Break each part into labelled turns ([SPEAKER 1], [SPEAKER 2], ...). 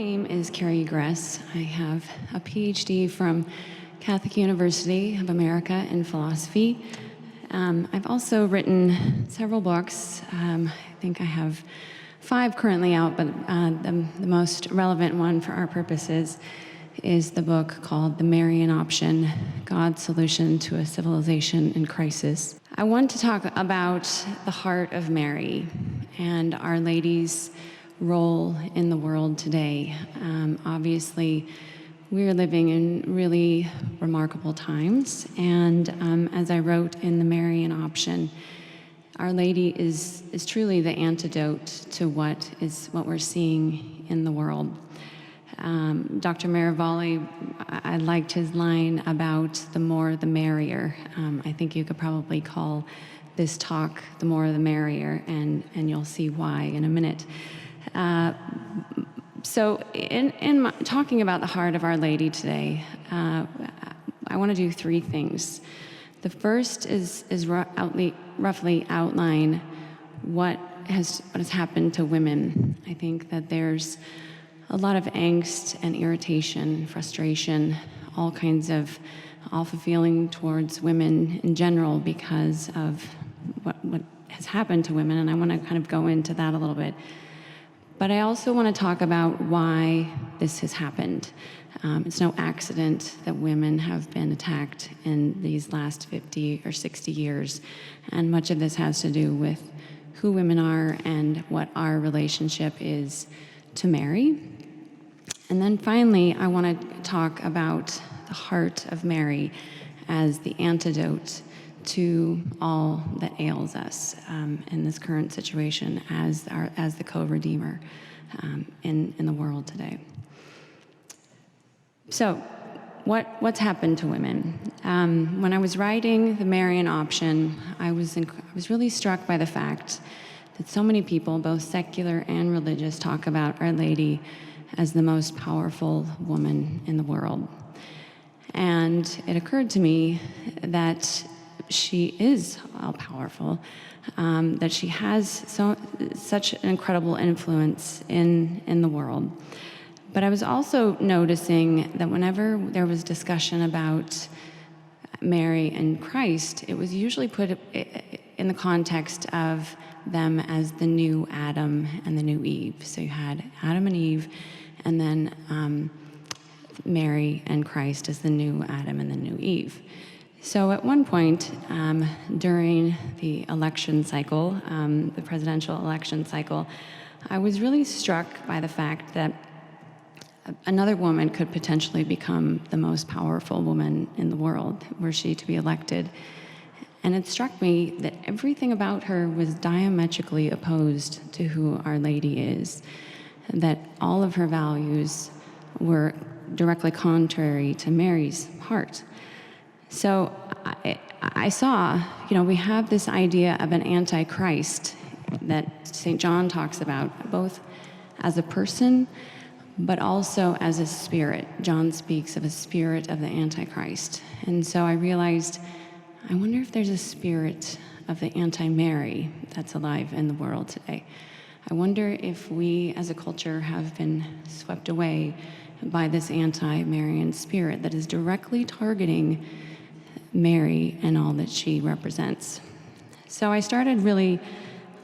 [SPEAKER 1] name is Carrie Gress. I have a PhD from Catholic University of America in philosophy. I've also written several books. I think I have 5 currently out, but the most relevant one for our purposes is the book called The Marian Option, God's Solution to a Civilization in Crisis. I want to talk about the heart of Mary and Our Lady's role in the world today. Obviously, we're living in really remarkable times, and as I wrote in The Marian Option, Our Lady is truly the antidote to what we're seeing in the world. Dr. Marivalli, I liked his line about the more the merrier. I think you could probably call this talk The More the Merrier, and you'll see why in a minute. So in talking about the heart of Our Lady today, I want to do 3 things. The first is roughly outline what has happened to women. I think that there's a lot of angst and irritation, frustration, all kinds of awful feeling towards women in general because of what has happened to women, and I want to kind of go into that a little bit. But I also want to talk about why this has happened. It's no accident that women have been attacked in these last 50 or 60 years, and much of this has to do with who women are and what our relationship is to Mary. And then finally, I want to talk about the heart of Mary as the antidote to all that ails us in this current situation as the co-redeemer in the world today. So, what's happened to women? When I was writing The Marian Option, I was really struck by the fact that so many people, both secular and religious, talk about Our Lady as the most powerful woman in the world. And it occurred to me that she is all-powerful, that she has such an incredible influence in the world. But I was also noticing that whenever there was discussion about Mary and Christ, it was usually put in the context of them as the new Adam and the new Eve. So you had Adam and Eve, and then Mary and Christ as the new Adam and the new Eve. So at one point during the election cycle, the presidential election cycle, I was really struck by the fact that another woman could potentially become the most powerful woman in the world were she to be elected. And it struck me that everything about her was diametrically opposed to who Our Lady is, that all of her values were directly contrary to Mary's heart. So I saw, we have this idea of an Antichrist that St. John talks about, both as a person, but also as a spirit. John speaks of a spirit of the Antichrist. And so I realized, I wonder if there's a spirit of the Antimary that's alive in the world today. I wonder if we as a culture have been swept away by this anti-Marian spirit that is directly targeting Mary and all that she represents. So I started really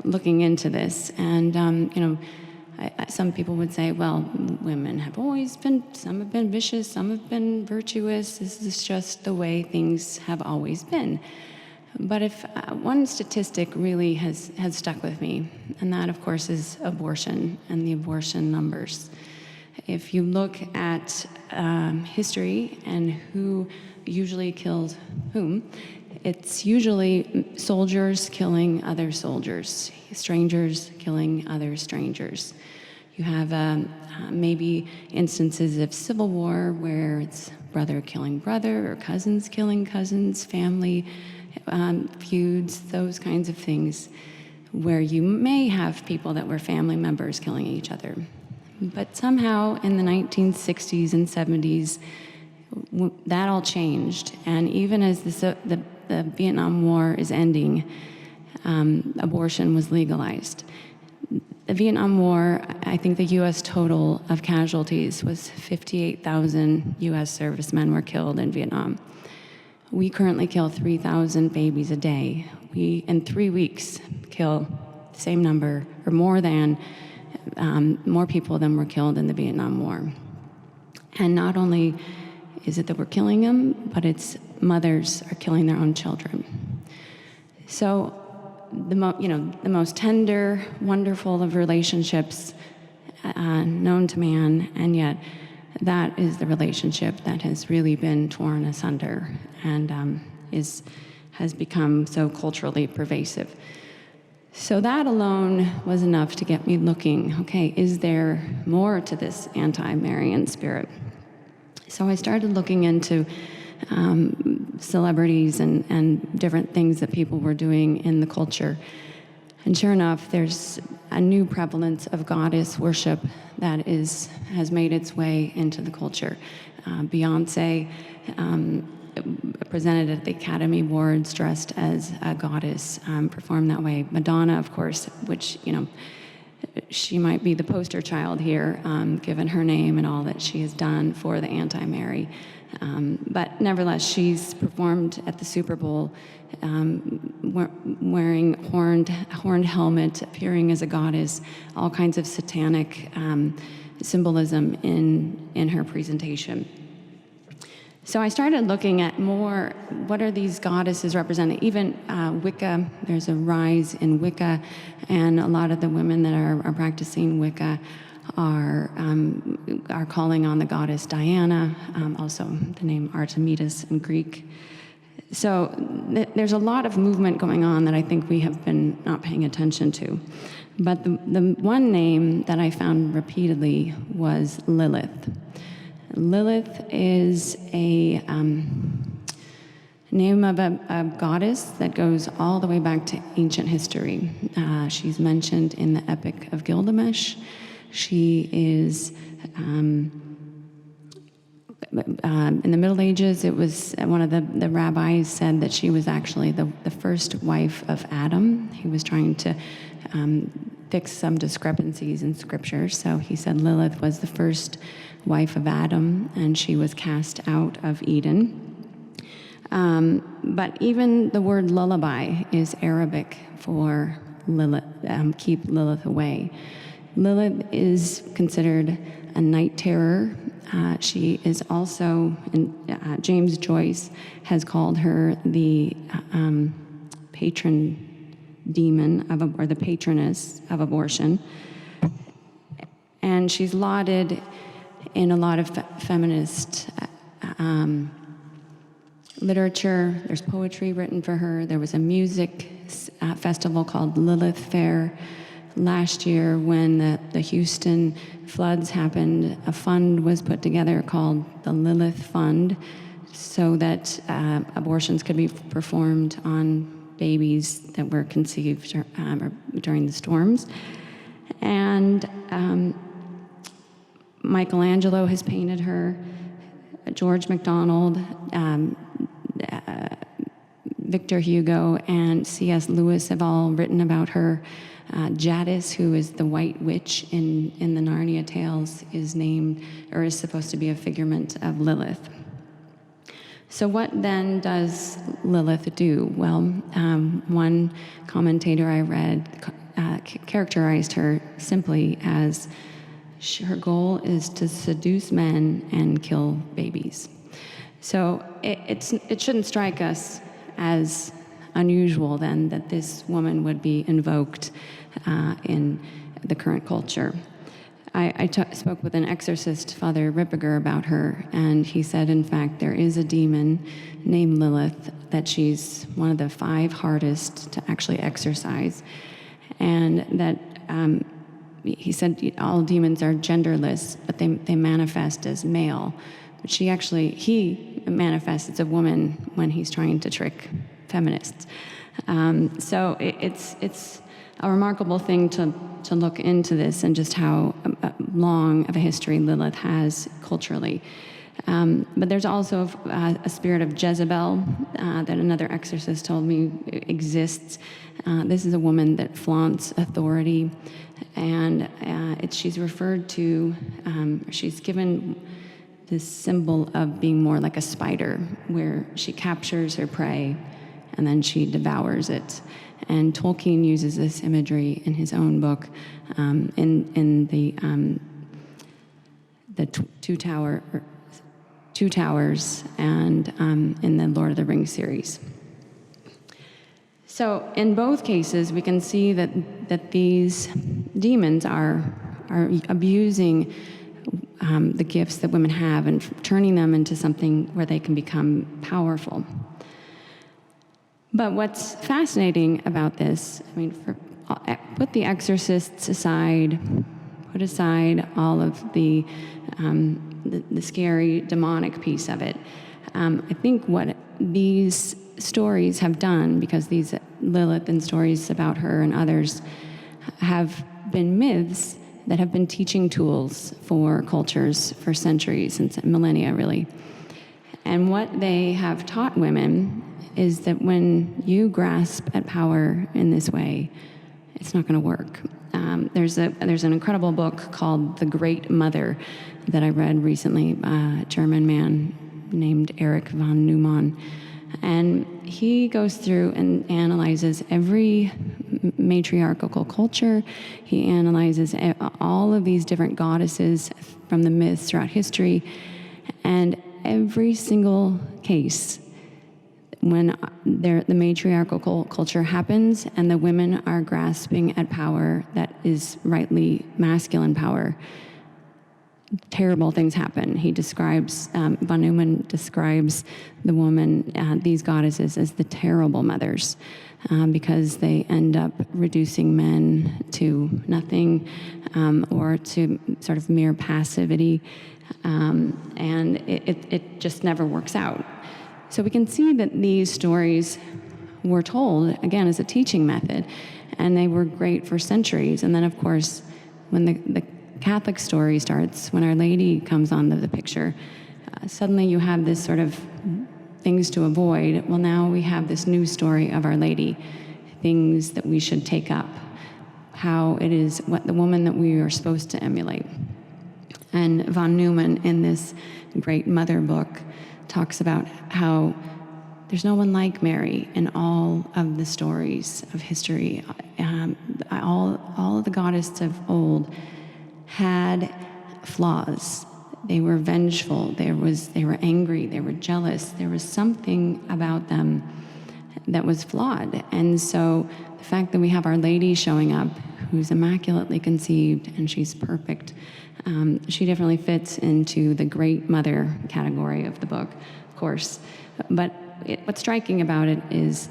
[SPEAKER 1] looking into this, and some people would say, well, women have always been, some have been vicious, some have been virtuous. This is just the way things have always been. But if one statistic really has stuck with me, and that, of course, is abortion and the abortion numbers. If you look at history and who usually killed whom, it's usually soldiers killing other soldiers, strangers killing other strangers. You have maybe instances of civil war where it's brother killing brother or cousins killing cousins, family feuds, those kinds of things, where you may have people that were family members killing each other. But somehow in the 1960s and 70s, that all changed. And even as the Vietnam War is ending, abortion was legalized. the Vietnam War, I think the U.S. total of casualties was 58,000 U.S. servicemen were killed in Vietnam. We currently kill 3,000 babies a day. We, in 3 weeks, kill the same number, or more people than were killed in the Vietnam War. And not only is it that we're killing them, but it's mothers are killing their own children. So the most tender, wonderful of relationships known to man, and yet that is the relationship that has really been torn asunder and has become so culturally pervasive. So that alone was enough to get me looking, okay, is there more to this anti-Marian spirit? So I started looking into celebrities and different things that people were doing in the culture. And sure enough, there's a new prevalence of goddess worship that has made its way into the culture. Beyonce presented at the Academy Awards dressed as a goddess, performed that way. Madonna, of course, which, she might be the poster child here, given her name and all that she has done for the Antimary. But nevertheless, she's performed at the Super Bowl wearing horned helmet, appearing as a goddess, all kinds of satanic symbolism in her presentation. So I started looking at more, what are these goddesses representing? Even Wicca, there's a rise in Wicca, and a lot of the women that are practicing Wicca are calling on the goddess Diana, also the name Artemis in Greek. So there's a lot of movement going on that I think we have been not paying attention to. But the one name that I found repeatedly was Lilith. Lilith is a name of a goddess that goes all the way back to ancient history. She's mentioned in the Epic of Gilgamesh. She is, in the Middle Ages, it was one of the rabbis said that she was actually the first wife of Adam. He was trying to fix some discrepancies in Scripture, so he said Lilith was the first wife of Adam, and she was cast out of Eden. But even the word lullaby is Arabic for Lilith, keep Lilith away. Lilith is considered a night terror. She is also, James Joyce has called her the patron demon or the patroness of abortion. And she's lauded in a lot of feminist literature. There's poetry written for her. There was a music festival called Lilith Fair last year when the Houston floods happened. A fund was put together called the Lilith Fund so that abortions could be performed on babies that were conceived during the storms. And Michelangelo has painted her. George MacDonald, Victor Hugo, and C.S. Lewis have all written about her. Jadis, who is the White Witch in the Narnia tales, is named or is supposed to be a figurement of Lilith. So what then does Lilith do? Well, one commentator I read characterized her simply as her goal is to seduce men and kill babies. So it shouldn't strike us as unusual then that this woman would be invoked in the current culture. I spoke with an exorcist, Father Rippiger, about her, and he said, in fact, there is a demon named Lilith, that she's one of the 5 hardest to actually exorcise, and that he said all demons are genderless, but they manifest as male. But he manifests as a woman when he's trying to trick feminists. So it's a remarkable thing to look into this and just how long of a history Lilith has culturally. But there's also a spirit of Jezebel that another exorcist told me exists. This is a woman that flaunts authority and she's referred to, she's given this symbol of being more like a spider, where she captures her prey and then she devours it. And Tolkien uses this imagery in his own book, in the Two Towers, and in the Lord of the Rings series. So in both cases, we can see that these demons are abusing the gifts that women have and turning them into something where they can become powerful. But what's fascinating about this, I mean, put the exorcists aside, put aside all of the scary demonic piece of it. I think what these stories have done, because these Lilith and stories about her and others have been myths that have been teaching tools for cultures for centuries, since millennia, really. And what they have taught women is that when you grasp at power in this way, it's not going to work. There's an incredible book called The Great Mother that I read recently, a German man named Erich von Neumann. And he goes through and analyzes every matriarchal culture. He analyzes all of these different goddesses from the myths throughout history. And every single case, when the matriarchal culture happens and the women are grasping at power that is rightly masculine power, terrible things happen. He describes, von Neumann describes the woman, these goddesses, as the terrible mothers, because they end up reducing men to nothing, or to sort of mere passivity, and it just never works out. So we can see that these stories were told, again, as a teaching method, and they were great for centuries. And then, of course, when the Catholic story starts, when Our Lady comes onto the picture, suddenly you have this sort of things to avoid. Well, now we have this new story of Our Lady, things that we should take up, how it is what the woman that we are supposed to emulate. And von Neumann, in this Great Mother book, talks about how there's no one like Mary in all of the stories of history. All of the goddesses of old had flaws. They were vengeful. They were angry. They were jealous. There was something about them that was flawed. And so the fact that we have Our Lady showing up, who's immaculately conceived and she's perfect, she definitely fits into the Great Mother category of the book, of course. But what's striking about it is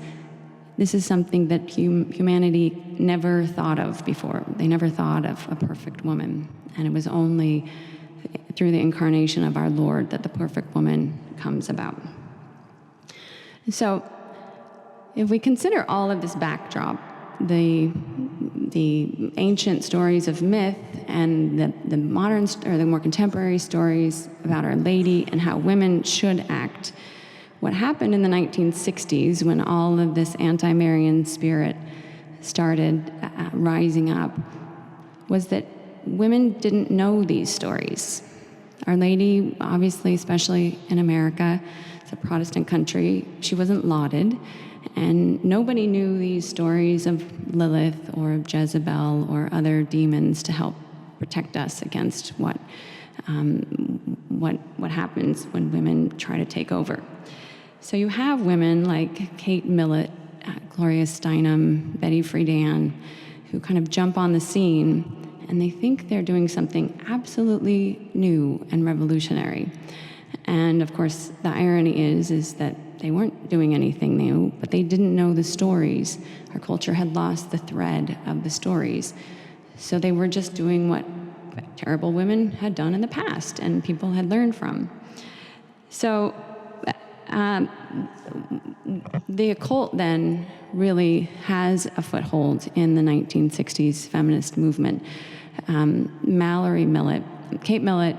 [SPEAKER 1] this is something that humanity never thought of before. They never thought of a perfect woman. And it was only through the incarnation of our Lord that the perfect woman comes about. So if we consider all of this backdrop, the ancient stories of myth and the modern, or the more contemporary stories about Our Lady and how women should act, what happened in the 1960s when all of this anti-Marian spirit started rising up was that women didn't know these stories. Our Lady, obviously, especially in America, it's a Protestant country, she wasn't lauded, and nobody knew these stories of Lilith or of Jezebel or other demons to help protect us against what happens when women try to take over. So you have women like Kate Millett, Gloria Steinem, Betty Friedan, who kind of jump on the scene, and they think they're doing something absolutely new and revolutionary. And of course, the irony is that they weren't doing anything new, but they didn't know the stories. Our culture had lost the thread of the stories. So they were just doing what terrible women had done in the past and people had learned from. So the occult then really has a foothold in the 1960s feminist movement. Kate Millett,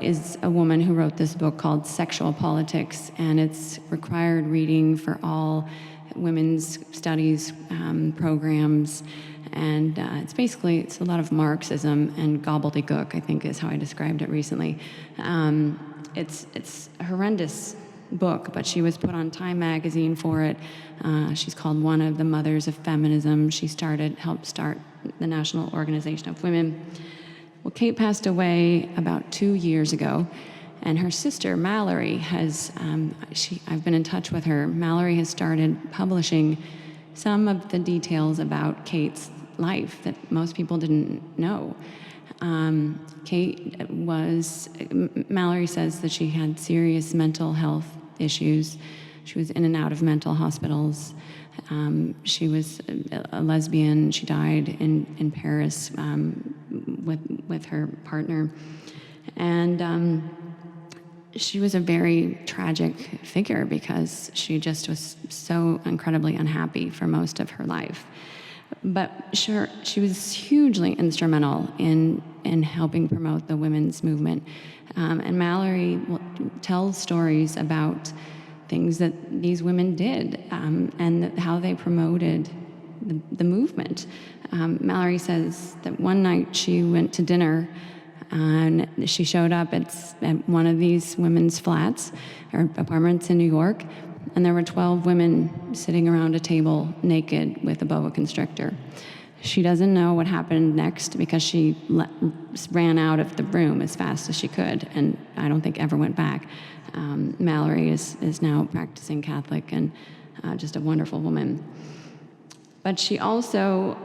[SPEAKER 1] is a woman who wrote this book called Sexual Politics, and it's required reading for all women's studies programs. And it's a lot of Marxism and gobbledygook, I think is how I described it recently. It's a horrendous book, but she was put on Time magazine for it. She's called one of the Mothers of Feminism. She helped start the National Organization of Women. Well, Kate passed away about 2 years ago, and her sister, Mallory, I've been in touch with her. Mallory has started publishing some of the details about Kate's life that most people didn't know. Mallory says that she had serious mental health issues. She was in and out of mental hospitals. She was a lesbian. She died in Paris with her partner. And she was a very tragic figure because she just was so incredibly unhappy for most of her life. But sure, she was hugely instrumental in helping promote the women's movement. And Mallory tells stories about things that these women did and how they promoted the movement. Mallory says that one night she went to dinner and she showed up at one of these women's flats or apartments in New York, and there were 12 women sitting around a table naked with a boa constrictor. She doesn't know what happened next because she ran out of the room as fast as she could, and I don't think ever went back. Mallory is now practicing Catholic and just a wonderful woman. But she also,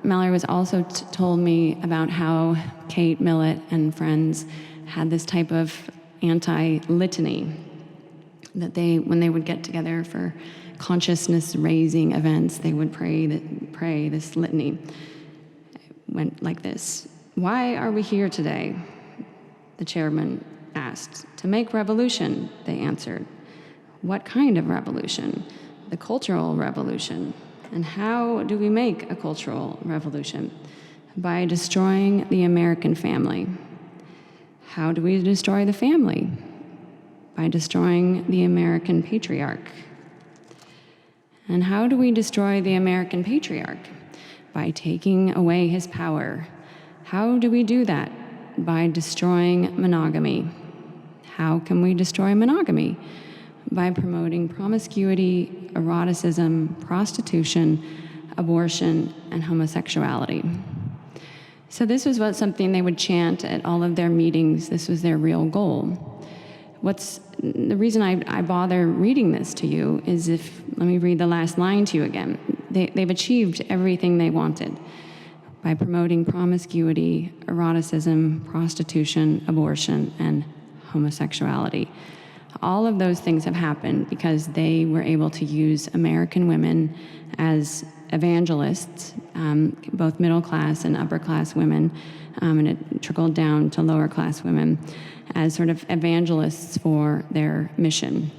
[SPEAKER 1] Mallory was also told me about how Kate Millett and friends had this type of anti-litany that when they would get together for consciousness-raising events, they would pray this litany. It went like this: "Why are we here today?" The chairman asked. "To make revolution," they answered. "What kind of revolution?" "The cultural revolution." "And how do we make a cultural revolution?" "By destroying the American family." "How do we destroy the family?" "By destroying the American patriarch." "And how do we destroy the American patriarch?" "By taking away his power." "How do we do that?" "By destroying monogamy." "How can we destroy monogamy?" "By promoting promiscuity, eroticism, prostitution, abortion, and homosexuality." So this was something they would chant at all of their meetings. This was their real goal. The reason I bother reading this to you is let me read the last line to you again. They've achieved everything they wanted by promoting promiscuity, eroticism, prostitution, abortion, and homosexuality. All of those things have happened because they were able to use American women as evangelists, both middle class and upper class women, and it trickled down to lower class women as sort of evangelists for their mission.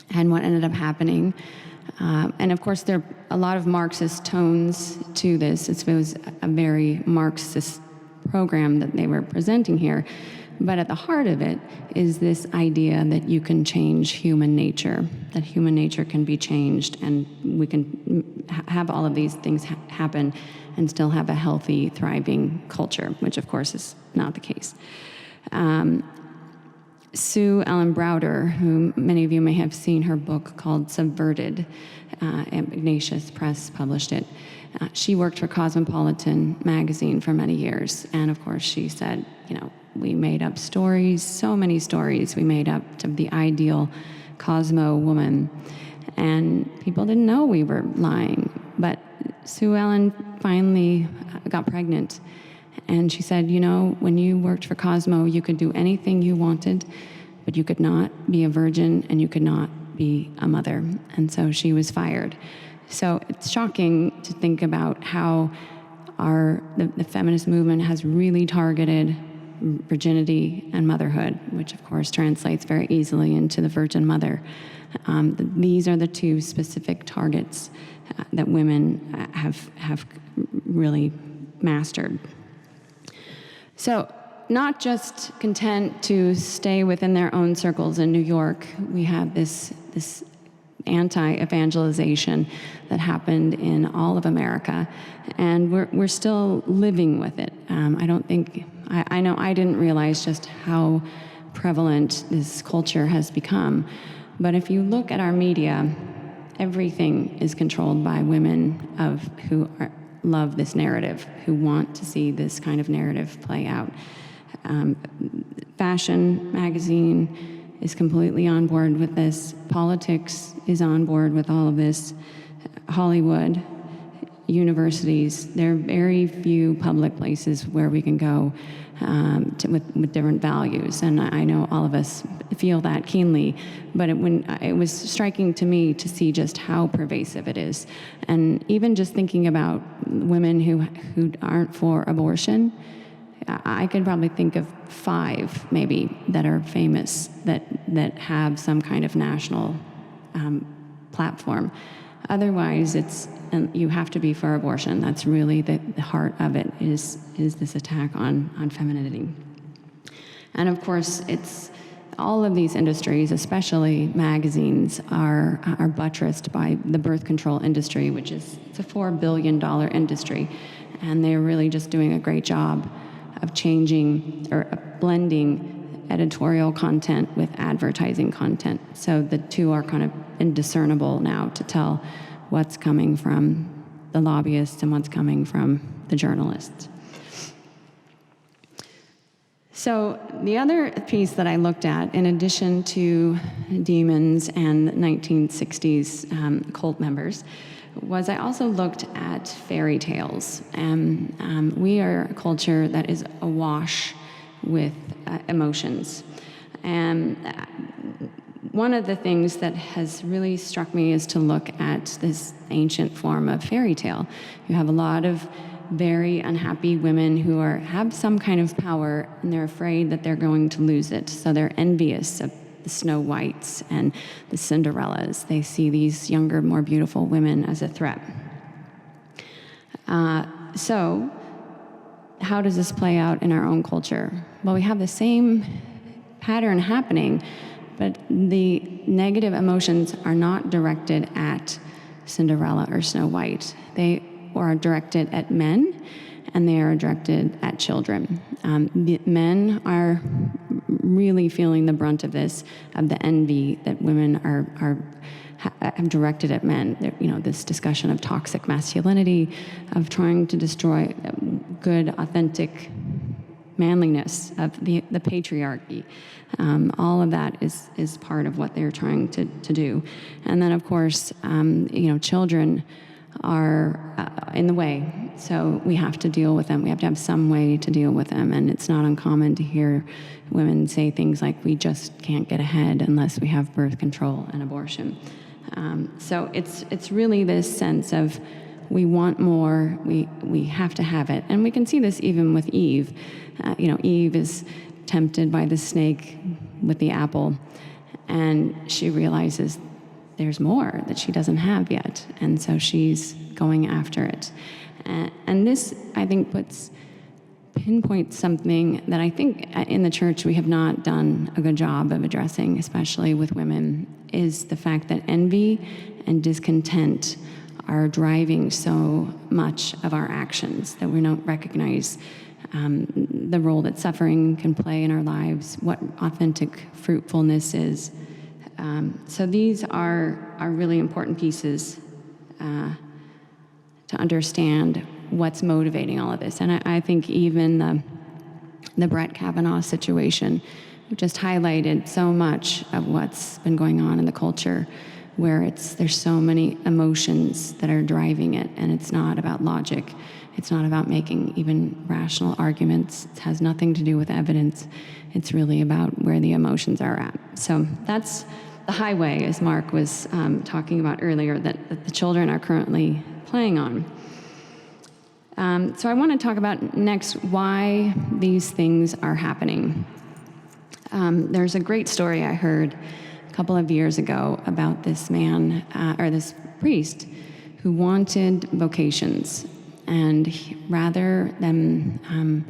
[SPEAKER 1] And what ended up happening, and of course there are a lot of Marxist tones to this. It was a very Marxist program that they were presenting here. But at the heart of it is this idea that you can change human nature, that human nature can be changed, and we can have all of these things happen and still have a healthy, thriving culture, which of course is not the case. Sue Ellen Browder, who many of you may have seen her book called Subverted, Ignatius Press published it. She worked for Cosmopolitan magazine for many years, and of course she said, we made up stories, so many stories we made up to the ideal Cosmo woman, and people didn't know we were lying. But Sue Ellen finally got pregnant, and she said, when you worked for Cosmo, you could do anything you wanted, but you could not be a virgin and you could not be a mother. And so she was fired. So it's shocking to think about how the feminist movement has really targeted virginity and motherhood, which of course translates very easily into the Virgin Mother. These are the two specific targets that women have really mastered. So, not just content to stay within their own circles in New York, we have this anti-evangelization that happened in all of America, and we're still living with it. I know I didn't realize just how prevalent this culture has become, but if you look at our media, everything is controlled by women who love this narrative, who want to see this kind of narrative play out. Fashion magazine is completely on board with this. Politics is on board with all of this. Hollywood, universities, there are very few public places where we can go with different values. And I know all of us feel that keenly, but it was striking to me to see just how pervasive it is. And even just thinking about women who aren't for abortion, I could probably think of 5 maybe that are famous that have some kind of national platform. Otherwise, you have to be for abortion. That's really the heart of it, is this attack on femininity. And of course, it's all of these industries, especially magazines, are buttressed by the birth control industry, which it's a $4 billion industry, and they're really just doing a great job of changing or blending editorial content with advertising content. So the two are kind of indiscernible now to tell what's coming from the lobbyists and what's coming from the journalists. So the other piece that I looked at, in addition to demons and 1960s cult members, was I also looked at fairy tales. And we are a culture that is awash with emotions. And one of the things that has really struck me is to look at this ancient form of fairy tale. You have a lot of very unhappy women who have some kind of power, and they're afraid that they're going to lose it. So they're envious of the Snow Whites and the Cinderellas. They see these younger, more beautiful women as a threat. So how does this play out in our own culture? Well, we have the same pattern happening, but the negative emotions are not directed at Cinderella or Snow White. They are directed at men, and they are directed at children. The men are really feeling the brunt of this, of the envy that women have directed at men. This discussion of toxic masculinity, of trying to destroy good, authentic manliness, of the patriarchy. All of that is part of what they're trying to do. And then, of course, children are in the way, so we have to deal with them. We have to have some way to deal with them, and it's not uncommon to hear women say things like, we just can't get ahead unless we have birth control and abortion. So it's really this sense of we want more, we have to have it. And we can see this even with Eve. Eve is tempted by the snake with the apple, and she realizes there's more that she doesn't have yet, and so she's going after it. And this, I think, pinpoints something that I think in the church we have not done a good job of addressing, especially with women, is the fact that envy and discontent are driving so much of our actions, that we don't recognize the role that suffering can play in our lives, what authentic fruitfulness is. So these are really important pieces to understand what's motivating all of this. And I think even the Brett Kavanaugh situation just highlighted so much of what's been going on in the culture, where there's so many emotions that are driving it, and it's not about logic. It's not about making even rational arguments. It has nothing to do with evidence. It's really about where the emotions are at. So that's the highway, as Mark was talking about earlier, that the children are currently playing on. So I want to talk about next why these things are happening. There's a great story I heard a couple of years ago about this man, or this priest, who wanted vocations. And rather than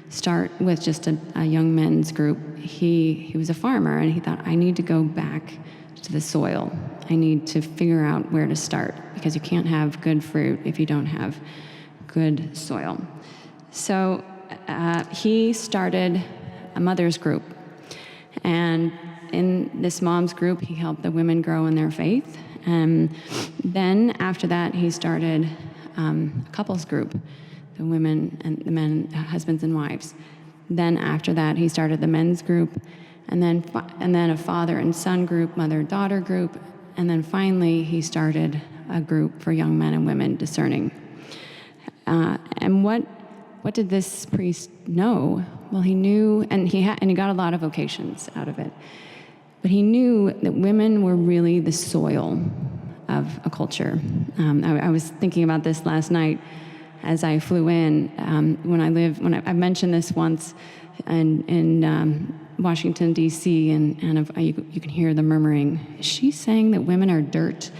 [SPEAKER 1] start with just a young men's group, he was a farmer, and he thought, I need to go back to the soil. I need to figure out where to start, because you can't have good fruit if you don't have good soil. So he started a mother's group. And in this mom's group, he helped the women grow in their faith. And then after that, he started a couples group, the women and the men, husbands and wives. Then after that, he started the men's group, and then a father and son group, mother-daughter group, and then finally he started a group for young men and women discerning. And what did this priest know? Well, he knew, and he got a lot of vocations out of it, but he knew that women were really the soil of a culture. I was thinking about this last night as I flew in. I mentioned this once in Washington, D.C., and you can hear the murmuring. Is she saying that women are dirt?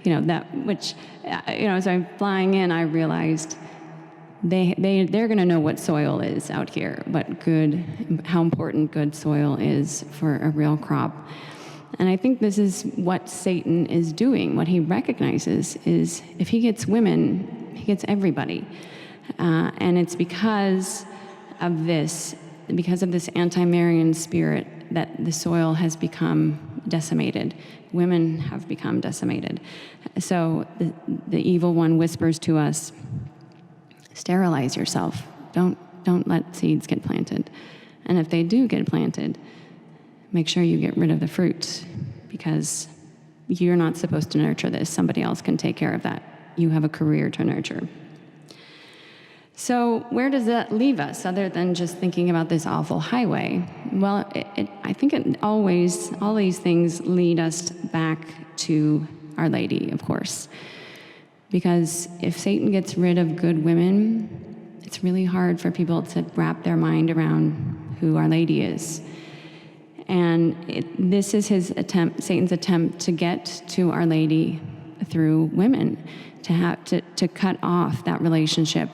[SPEAKER 1] As I'm flying in, I realized they're going to know what soil is out here, how important good soil is for a real crop. And I think this is what Satan is doing. What he recognizes is if he gets women, he gets everybody. And it's because of this Antimarian spirit that the soil has become decimated. Women have become decimated. So the evil one whispers to us, sterilize yourself. Don't let seeds get planted. And if they do get planted, make sure you get rid of the fruit, because you're not supposed to nurture this. Somebody else can take care of that. You have a career to nurture. So where does that leave us, other than just thinking about this awful highway? Well, I think all these things lead us back to Our Lady, of course. Because if Satan gets rid of good women, it's really hard for people to wrap their mind around who Our Lady is. And this is Satan's attempt to get to Our Lady through women, to cut off that relationship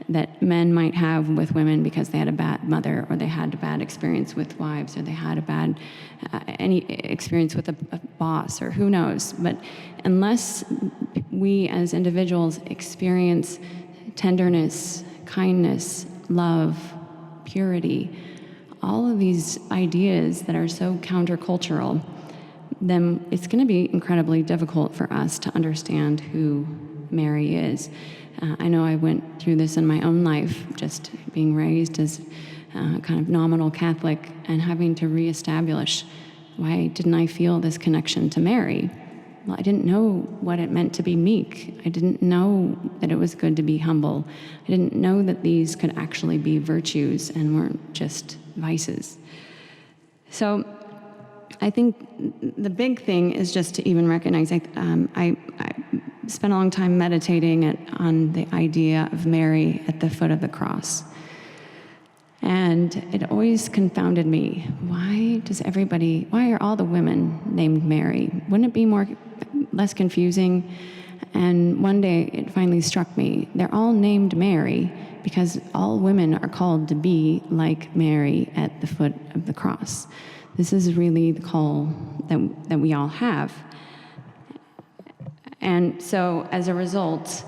[SPEAKER 1] that men might have with women because they had a bad mother, or they had a bad experience with wives, or they had a bad any experience with a boss, or who knows. But unless we as individuals experience tenderness, kindness, love, purity, all of these ideas that are so countercultural, then it's going to be incredibly difficult for us to understand who Mary is. I know I went through this in my own life, just being raised as kind of nominal Catholic and having to reestablish, why didn't I feel this connection to Mary? Well, I didn't know what it meant to be meek. I didn't know that it was good to be humble. I didn't know that these could actually be virtues and weren't just vices. So I think the big thing is just to even recognize, I spent a long time meditating on the idea of Mary at the foot of the cross. And it always confounded me. Why are all the women named Mary? Wouldn't it be less confusing? And one day it finally struck me. They're all named Mary because all women are called to be like Mary at the foot of the cross. This is really the call that we all have. And so as a result,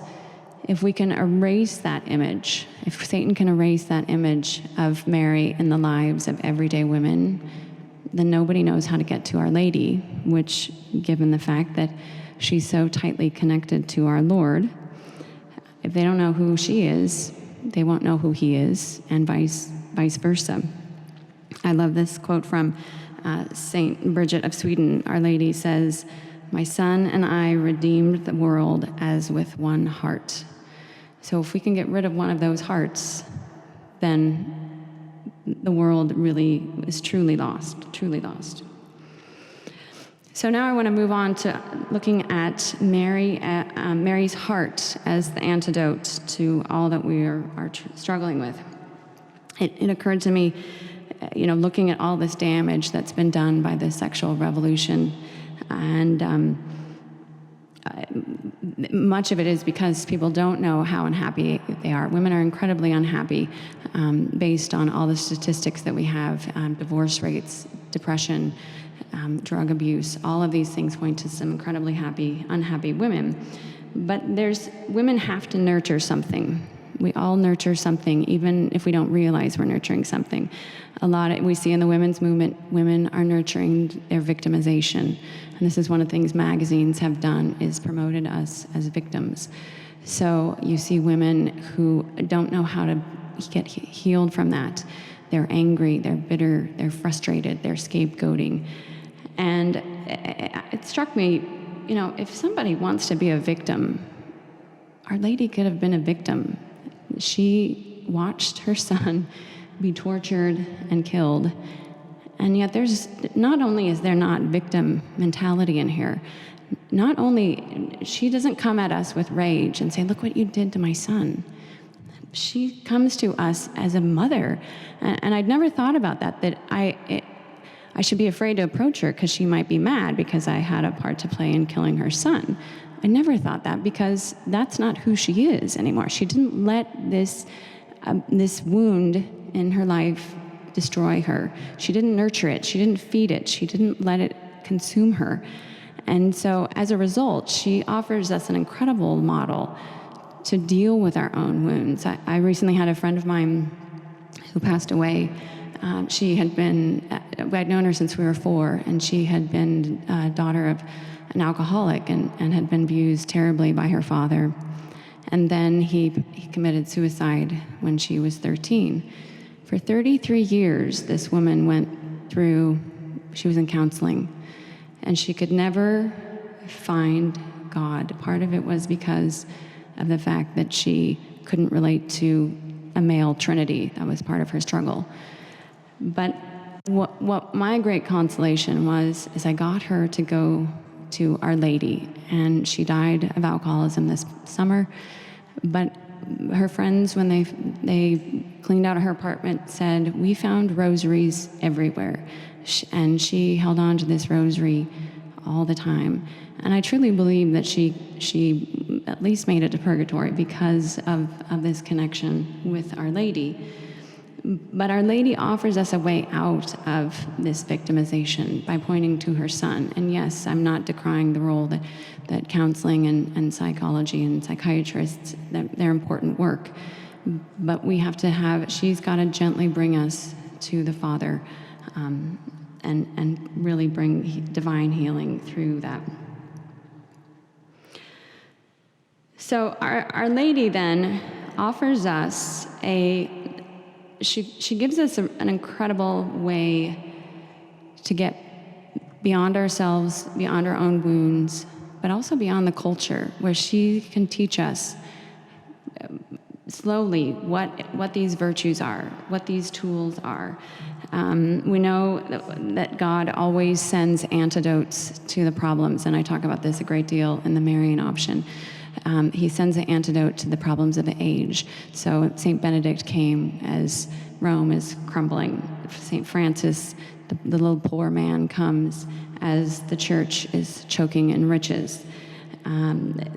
[SPEAKER 1] if we can erase that image, if Satan can erase that image of Mary in the lives of everyday women, then nobody knows how to get to Our Lady, which, given the fact that she's so tightly connected to our Lord, if they don't know who she is, they won't know who he is, and vice versa. I love this quote from Saint Bridget of Sweden. Our Lady says, "My son and I redeemed the world as with one heart." So if we can get rid of one of those hearts, then the world really is truly lost, truly lost. So now I want to move on to looking at Mary's heart as the antidote to all that we are struggling with. It occurred to me, looking at all this damage that's been done by the sexual revolution, and much of it is because people don't know how unhappy they are. Women are incredibly unhappy based on all the statistics that we have, divorce rates, depression, drug abuse. All of these things point to some incredibly unhappy women. But women have to nurture something. We all nurture something, even if we don't realize we're nurturing something. We see in the women's movement, women are nurturing their victimization. And this is one of the things magazines have done, is promoted us as victims. So you see women who don't know how to get healed from that. They're angry, they're bitter, they're frustrated, they're scapegoating. And it struck me, if somebody wants to be a victim, Our Lady could have been a victim. She watched her son be tortured and killed. And yet not only is there not victim mentality in here, not only, she doesn't come at us with rage and say, look what you did to my son. She comes to us as a mother. And I'd never thought about that I should be afraid to approach her because she might be mad because I had a part to play in killing her son. I never thought that because that's not who she is anymore. She didn't let this wound in her life destroy her. She didn't nurture it. She didn't feed it. She didn't let it consume her. And so as a result, she offers us an incredible model to deal with our own wounds. I recently had a friend of mine who passed away. I'd known her since we were 4, and she had been a daughter of an alcoholic and had been abused terribly by her father. And then he committed suicide when she was 13. For 33 years, this woman she was in counseling, and she could never find God. Part of it was because of the fact that she couldn't relate to a male trinity. That was part of her struggle. But what my great consolation was, is I got her to go to Our Lady, and she died of alcoholism this summer. But her friends, when they cleaned out her apartment, said, we found rosaries everywhere. And she held on to this rosary all the time. And I truly believe that she at least made it to purgatory because of this connection with Our Lady. But Our Lady offers us a way out of this victimization by pointing to her son. And yes, I'm not decrying the role that counseling and psychology and psychiatrists, they're important work. But she's got to gently bring us to the Father and really bring divine healing through that. So Our Lady then offers us she gives us an incredible way to get beyond ourselves, beyond our own wounds, but also beyond the culture, where she can teach us slowly what these virtues are, what these tools are. We know that God always sends antidotes to the problems, and I talk about this a great deal in the Marian option. He sends an antidote to the problems of the age. So St. Benedict came as Rome is crumbling. St. Francis, the little poor man, comes as the church is choking in riches.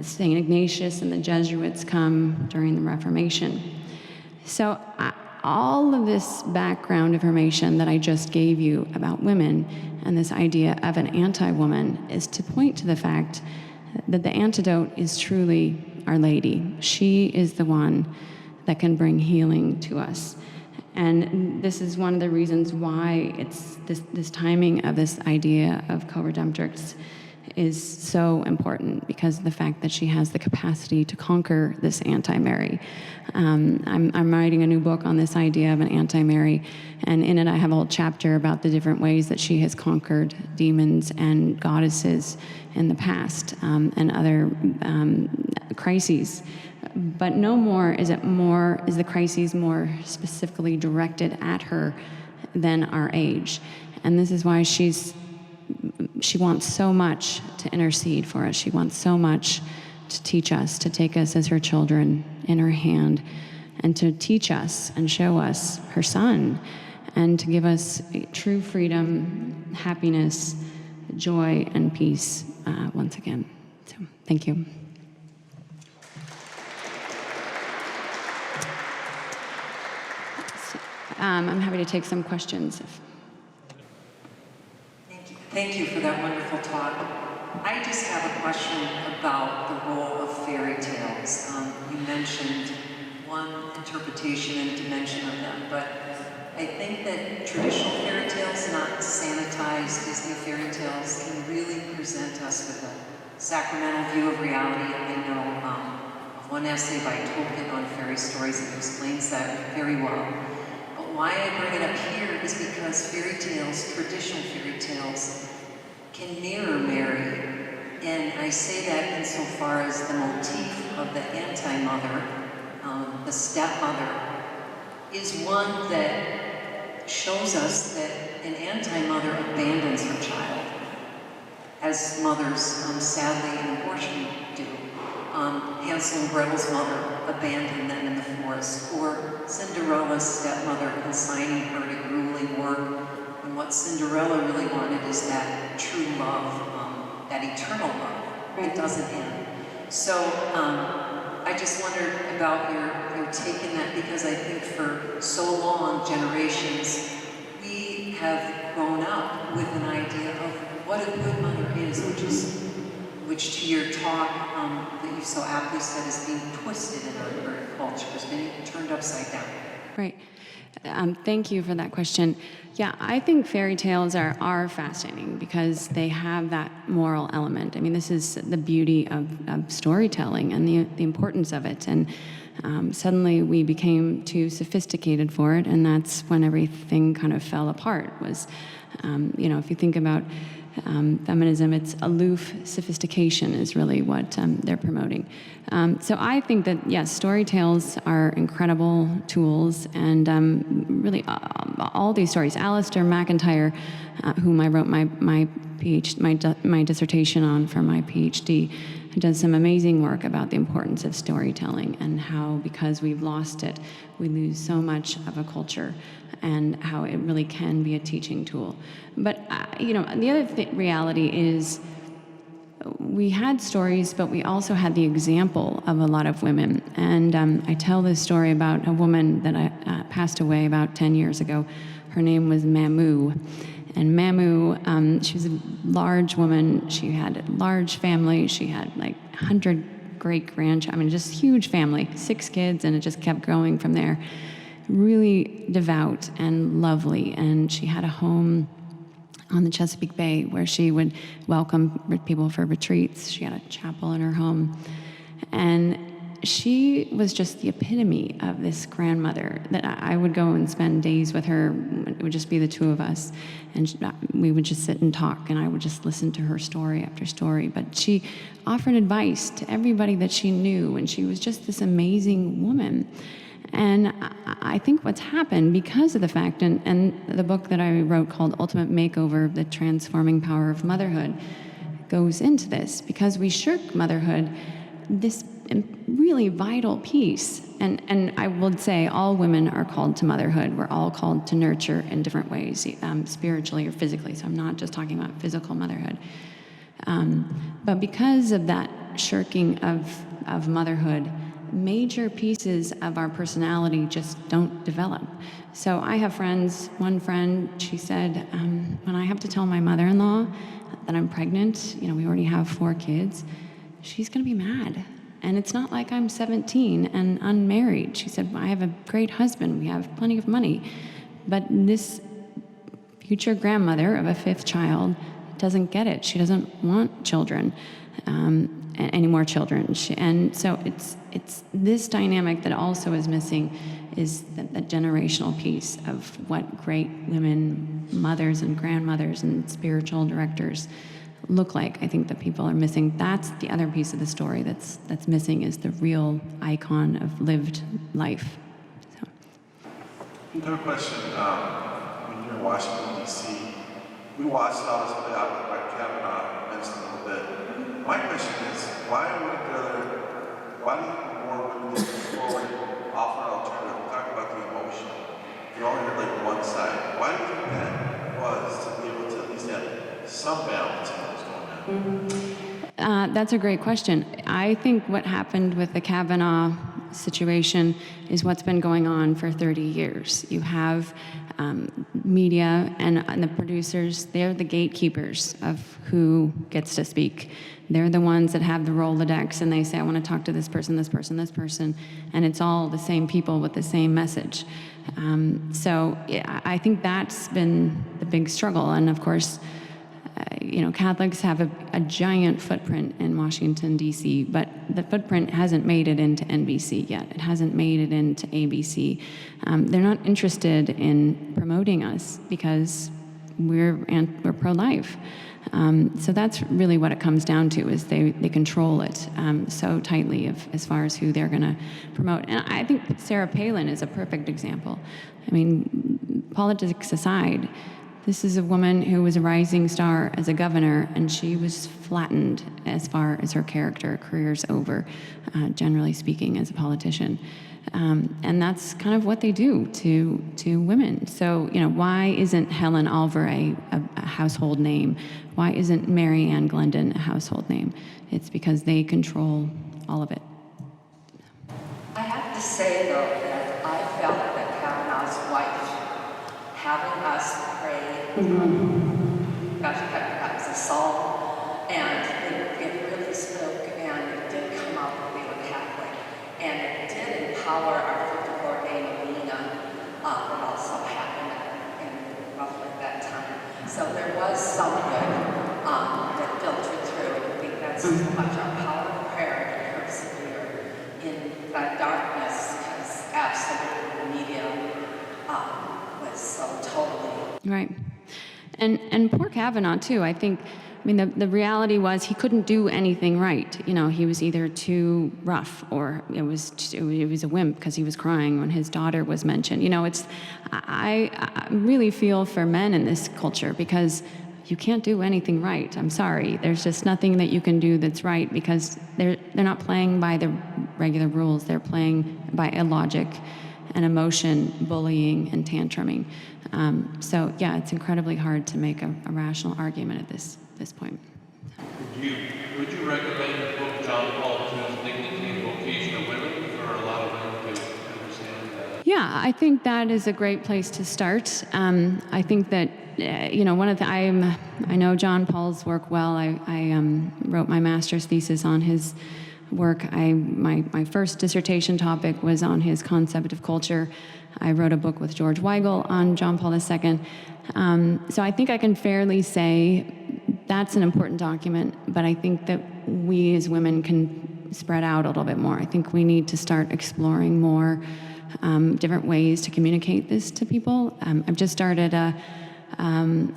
[SPEAKER 1] St. Ignatius and the Jesuits come during the Reformation. So all of this background information that I just gave you about women and this idea of an anti-woman is to point to the fact that the antidote is truly Our Lady. She is the one that can bring healing to us. And this is one of the reasons why it's this timing of this idea of Coredemptrix is so important, because of the fact that she has the capacity to conquer this Antimary. I'm writing a new book on this idea of an Antimary, and in it I have a whole chapter about the different ways that she has conquered demons and goddesses in the past, and other crises. But no more is the crises more specifically directed at her than our age. And this is why she wants so much to intercede for us. She wants so much to teach us, to take us as her children in her hand, and to teach us and show us her son, and to give us true freedom, happiness, joy, and peace once again. So, thank you. I'm happy to take some questions.
[SPEAKER 2] Thank you for that wonderful talk. I just have a question about the role of fairy tales. You mentioned one interpretation and dimension of them, but I think that traditional fairy tales, not sanitized Disney fairy tales, can really present us with a sacramental view of reality. I know of one essay by Tolkien on fairy stories that explains that very well. But why I bring it up here is because fairy tales, traditional fairy tales, can mirror Mary. And I say that insofar as the motif of the anti-mother, the stepmother, is one that shows us that an anti-mother abandons her child, as mothers sadly in abortion do. Hansel and Gretel's mother abandoned them in the forest, or Cinderella's stepmother consigning her to grueling work. And what Cinderella really wanted is that true love, that eternal love that doesn't end. So I just wondered about your take in that, because I think for so long, generations, we have grown up with an idea of what a good mother is, which to your talk that you so aptly said is being twisted in our current culture, has been turned upside down.
[SPEAKER 1] Right. Thank you for that question. Yeah, I think fairy tales are fascinating because they have that moral element. I mean, this is the beauty of storytelling and the importance of it. And suddenly we became too sophisticated for it, and that's when everything kind of fell apart. Was, if you think about feminism, it's aloof sophistication is really what they're promoting. So I think that, yes, story tales are incredible tools, and really all these stories. Alistair McIntyre, whom I wrote my dissertation on for my PhD, does some amazing work about the importance of storytelling and how, because we've lost it, we lose so much of a culture, and how it really can be a teaching tool. But, the other reality is we had stories, but we also had the example of a lot of women. And I tell this story about a woman that passed away about 10 years ago. Her name was Mamu. And Mamu, she was a large woman. She had a large family. She had like 100 great-grandchildren. Just huge family, 6 kids, and it just kept growing from there. Really devout and lovely, and she had a home on the Chesapeake Bay where she would welcome people for retreats. She had a chapel in her home, and she was just the epitome of this grandmother that I would go and spend days with her. It would just be the two of us, and we would just sit and talk, and I would just listen to her story after story. But she offered advice to everybody that she knew, and she was just this amazing woman. And I think what's happened because of the fact, and the book that I wrote called Ultimate Makeover, The Transforming Power of Motherhood, goes into this. Because we shirk motherhood, this really vital piece, and I would say all women are called to motherhood. We're all called to nurture in different ways, spiritually or physically, so I'm not just talking about physical motherhood. But because of that shirking of motherhood, major pieces of our personality just don't develop. So I have friends. One friend, she said, when I have to tell my mother-in-law that I'm pregnant, we already have 4 kids, she's going to be mad. And it's not like I'm 17 and unmarried. She said, I have a great husband. We have plenty of money. But this future grandmother of a 5th child doesn't get it. She doesn't want children. Any more children. And so it's this dynamic that also is missing, is that generational piece of what great women, mothers and grandmothers and spiritual directors look like. I think that people are missing. That's the other piece of the story that's missing, is the real icon of lived life. So.
[SPEAKER 3] Another question. When you're in Washington, D.C., we watched all this play out by Kavanaugh mentioned a little bit. My question is, why do more women get forward and offer an alternative? We talk about the emotion. You're only like one side. Why do you think that was, to be able to at least have some balance in what was going on?
[SPEAKER 1] That's a great question. I think what happened with the Kavanaugh situation is what's been going on for 30 years. You have media and the producers, they're the gatekeepers of who gets to speak. They're the ones that have the Rolodex, and they say, I want to talk to this person, this person, this person, and it's all the same people with the same message. So yeah, I think that's been the big struggle. And of course, Catholics have a giant footprint in Washington, D.C., but the footprint hasn't made it into NBC yet. It hasn't made it into ABC. They're not interested in promoting us because we're pro-life. So that's really what it comes down to, is they control it so tightly as far as who they're going to promote. And I think Sarah Palin is a perfect example. I mean, politics aside, this is a woman who was a rising star as a governor, and she was flattened as far as her career's over, generally speaking, as a politician. And that's kind of what they do to women. So, why isn't Helen Alvarez a household name? Why isn't Marianne Glendon a household name? It's because they control all of it.
[SPEAKER 4] I have to say, though, that I felt that Kavanaugh's wife having us pray, that was a psalm, and it really spoke, and it did come out that we were Catholic, and it did empower our 54-day novena that also happened in roughly that time. So there was some good that filtered through. I think that's much our power of prayer to persevere in that darkness, because absolutely the media was so totally.
[SPEAKER 1] Right. And poor Kavanaugh, too. I mean, the reality was he couldn't do anything right. He was either too rough, or it was a wimp because he was crying when his daughter was mentioned. I really feel for men in this culture, because you can't do anything right. I'm sorry. There's just nothing that you can do that's right, because they're not playing by the regular rules. They're playing by illogic and emotion, bullying and tantruming. So yeah, it's incredibly hard to make a rational argument at this point.
[SPEAKER 5] Would you recommend Pope John Paul II's Dignity and Vocation of Women for a lot of women to understand that?
[SPEAKER 1] Yeah, I think that is a great place to start. I think that I know John Paul's work well. I wrote my master's thesis on his work. My first dissertation topic was on his concept of culture. I wrote a book with George Weigel on John Paul II. So I think I can fairly say that's an important document, but I think that we as women can spread out a little bit more. I think we need to start exploring more different ways to communicate this to people. I've just started a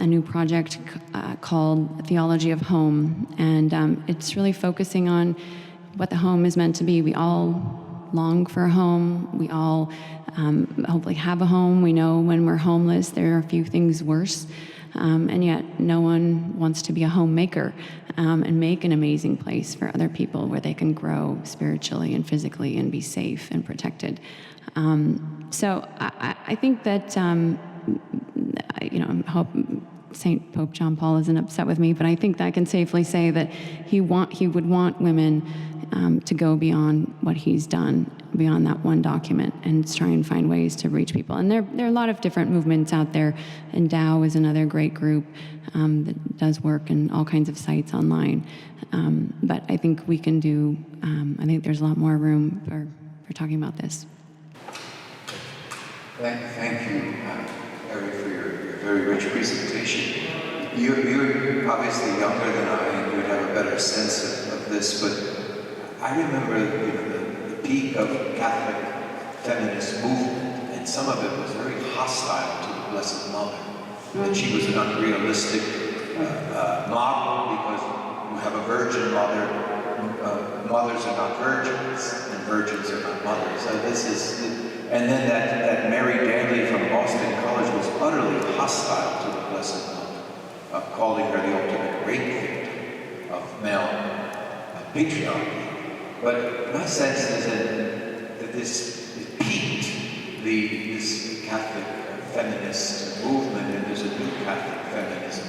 [SPEAKER 1] new project called Theology of Home, and it's really focusing on what the home is meant to be. We all long for a home. We all hopefully have a home. We know when we're homeless, there are a few things worse. And yet no one wants to be a homemaker and make an amazing place for other people where they can grow spiritually and physically and be safe and protected. So I think that, I hope St. Pope John Paul isn't upset with me, but I think that I can safely say that he would want women to go beyond what he's done, beyond that one document, and try and find ways to reach people. And there are a lot of different movements out there. Endow is another great group that does work in all kinds of sites online. But I think we can do, I think there's a lot more room for talking about this.
[SPEAKER 6] Thank you, Carrie, for your very rich presentation. You're obviously younger than I, and you would have a better sense of this, but I remember the peak of Catholic feminist movement, and some of it was very hostile to the Blessed Mother. That she was an unrealistic model because you have a virgin mother. Mothers are not virgins, and virgins are not mothers. And then that Mary Danley from Boston College was utterly hostile to the Blessed Mother, calling her the ultimate rape victim of male patriarchy. But my sense is that this peaked, this Catholic feminist movement, and there's a new Catholic feminism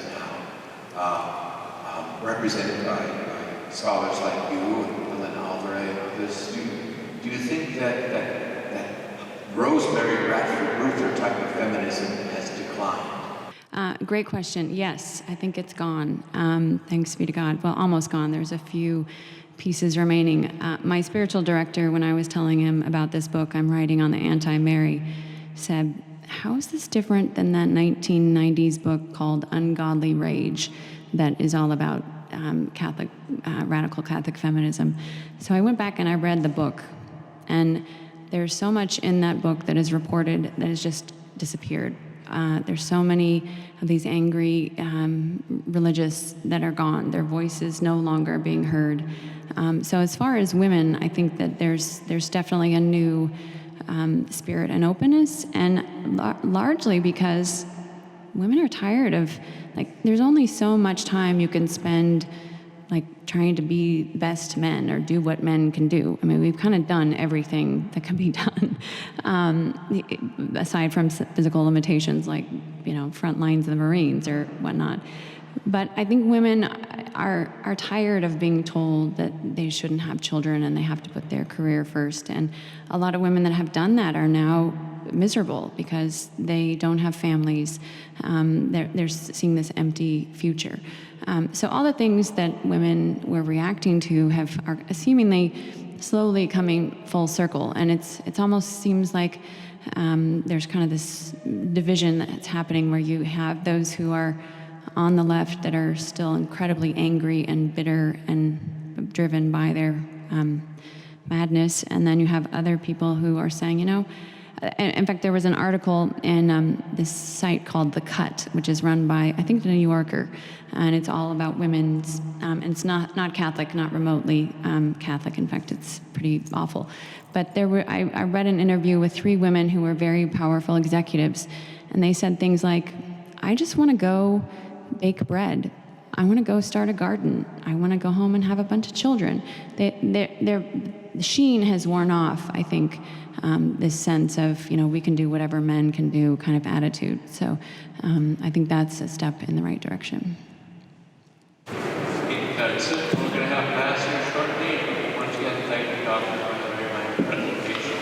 [SPEAKER 6] now, represented by scholars like you and Helen Alvarez and others. do you think that Rosemary Radford Ruther type of feminism has declined?
[SPEAKER 1] Great question. Yes, I think it's gone. Thanks be to God. Well, almost gone. There's a few pieces remaining. My spiritual director, when I was telling him about this book I'm writing on the Antimary, said, how is this different than that 1990s book called Ungodly Rage that is all about radical Catholic feminism? So I went back and I read the book, and there's so much in that book that is reported that has just disappeared. There's so many of these angry religious that are gone. Their voices no longer being heard. So as far as women, I think that there's definitely a new spirit and openness, and largely because women are tired of, there's only so much time you can spend trying to be best men or do what men can do. I mean, we've kind of done everything that can be done, aside from physical limitations front lines of the Marines or whatnot. But I think women are tired of being told that they shouldn't have children and they have to put their career first. And a lot of women that have done that are now miserable because they don't have families. They're seeing this empty future. So all the things that women were reacting to are seemingly slowly coming full circle, and it's almost seems like there's kind of this division that's happening where you have those who are on the left that are still incredibly angry and bitter and driven by their madness, and then you have other people who are saying, in fact, there was an article in this site called The Cut, which is run by, I think, the New Yorker, and it's all about women's, and it's not Catholic, not remotely Catholic. In fact, it's pretty awful. But I read an interview with 3 women who were very powerful executives, and they said things like, I just want to go bake bread. I want to go start a garden. I want to go home and have a bunch of children. The sheen has worn off, I think, this sense of, we can do whatever men can do kind of attitude. So I think that's a step in the right direction.
[SPEAKER 5] That's it. We're going to have Mass here shortly. Once again, thank you, Dr. for the very nice presentation.